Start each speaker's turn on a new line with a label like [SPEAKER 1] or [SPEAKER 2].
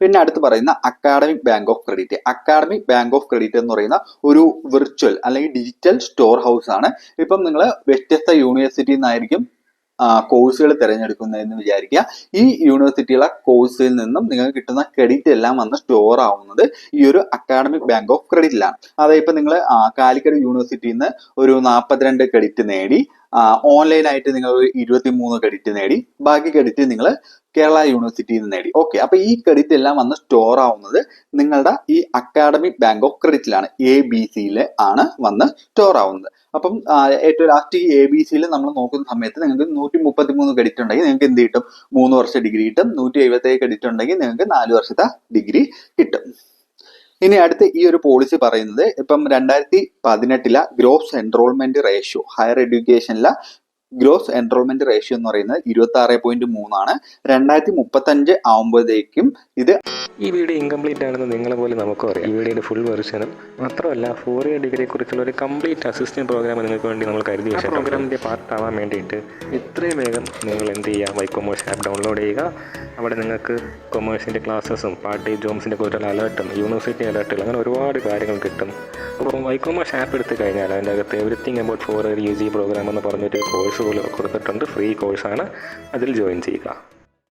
[SPEAKER 1] പിന്നെ അടുത്ത് പറയുന്ന academic bank of credit. Academic bank of credit എന്ന് പറയുന്ന ഒരു വിർച്വൽ അല്ലെങ്കിൽ ഡിജിറ്റൽ സ്റ്റോർ ഹൗസ് ആണ്. ഇപ്പം നിങ്ങൾ വ്യത്യസ്ത യൂണിവേഴ്സിറ്റിയിൽ നിന്നായിരിക്കും കോഴ്സുകൾ തിരഞ്ഞെടുക്കുന്നതെന്ന് വിചാരിക്കുക. ഈ യൂണിവേഴ്സിറ്റിയിലെ കോഴ്സിൽ നിന്നും നിങ്ങൾക്ക് കിട്ടുന്ന ക്രെഡിറ്റ് എല്ലാം വന്ന് സ്റ്റോർ ആവുന്നത് ഈ ഒരു അക്കാഡമിക് ബാങ്ക് ഓഫ് ക്രെഡിറ്റിലാണ്. അതായത് ഇപ്പം നിങ്ങൾ കാലിക്കറ്റ് യൂണിവേഴ്സിറ്റിയിൽ നിന്ന് ഒരു 42 ക്രെഡിറ്റ് നേടി, ഓൺലൈനായിട്ട് നിങ്ങൾ 23 ക്രെഡിറ്റ് നേടി, ബാക്കി ക്രെഡിറ്റ് നിങ്ങൾ കേരള യൂണിവേഴ്സിറ്റിയിൽ നിന്ന് നേടി. ഓക്കെ, അപ്പൊ ഈ ക്രെഡിറ്റ് എല്ലാം വന്ന് സ്റ്റോർ ആവുന്നത് നിങ്ങളുടെ ഈ അക്കാഡമിക് ബാങ്ക് ഓഫ് ക്രെഡിറ്റിലാണ്, ABC ആണ് വന്ന് സ്റ്റോർ ആവുന്നത്. അപ്പം ഏറ്റവും ലാസ്റ്റ് ഈ ABC നമ്മൾ നോക്കുന്ന സമയത്ത് നിങ്ങൾക്ക് 133 ക്രെഡിറ്റ് ഉണ്ടെങ്കിൽ നിങ്ങൾക്ക് എന്ത് കിട്ടും? 3 വർഷം ഡിഗ്രി കിട്ടും. 177 ക്രെഡിറ്റ് ഉണ്ടെങ്കിൽ നിങ്ങൾക്ക് 4 വർഷത്തെ ഡിഗ്രി കിട്ടും. ഇനി അടുത്ത് ഈ ഒരു പോളിസി പറയുന്നത് ഇപ്പം 2018 ഗ്രോസ് എൻറോൾമെന്റ് റേഷ്യോ, ഹയർ എഡ്യൂക്കേഷനിലെ ഗ്രോസ് എൻറോൾമെന്റ് റേഷ്യോ എന്ന് പറയുന്നത് 26.3 ആണ്. 2035 ആവുമ്പോഴത്തേക്കും ഇത്
[SPEAKER 2] ഈ വീഡിയോ ഇൻകംപ്ലീറ്റ് ആണെന്ന് നിങ്ങളെ പോലെ നമുക്കും അറിയാം. ഈ വീഡിയോയുടെ ഫുൾ വെർഷനും മാത്രമല്ല 4 ഇയർ ഡിഗ്രിയെ കുറിച്ചുള്ള ഒരു കംപ്ലീറ്റ് അസിസ്റ്റന്റ് പ്രോഗ്രാം നിങ്ങൾക്ക് വേണ്ടി നമ്മൾ കരുതി വെച്ച പ്രോഗ്രാമിൻ്റെ പാർട്ട് ആവാൻ വേണ്ടിയിട്ട് എത്രയും വേഗം നിങ്ങൾ എന്ത് ചെയ്യുക, വൈകൊമേഴ്സ് ആപ്പ് ഡൗൺലോഡ് ചെയ്യുക. അവിടെ നിങ്ങൾക്ക് കൊമേഴ്സിൻ്റെ ക്ലാസ്സസും പാർട്ട് ടൈം ജോബ്സിൻ്റെ കുറിച്ചുള്ള അലേർട്ടും യൂണിവേഴ്സിറ്റി അലേർട്ടുകൾ അങ്ങനെ ഒരുപാട് കാര്യങ്ങൾ കിട്ടും. അപ്പോൾ വൈകൊമേഴ്സ് ആപ്പ് എടുത്ത് കഴിഞ്ഞാൽ അതിൻ്റെ അകത്ത് everything about 4 year UG programme എന്ന് പറഞ്ഞൊരു കോഴ്സ് കൊടുത്തിട്ടുണ്ട്. ഫ്രീ കോഴ്സാണ്, അതിൽ ജോയിൻ ചെയ്യുക.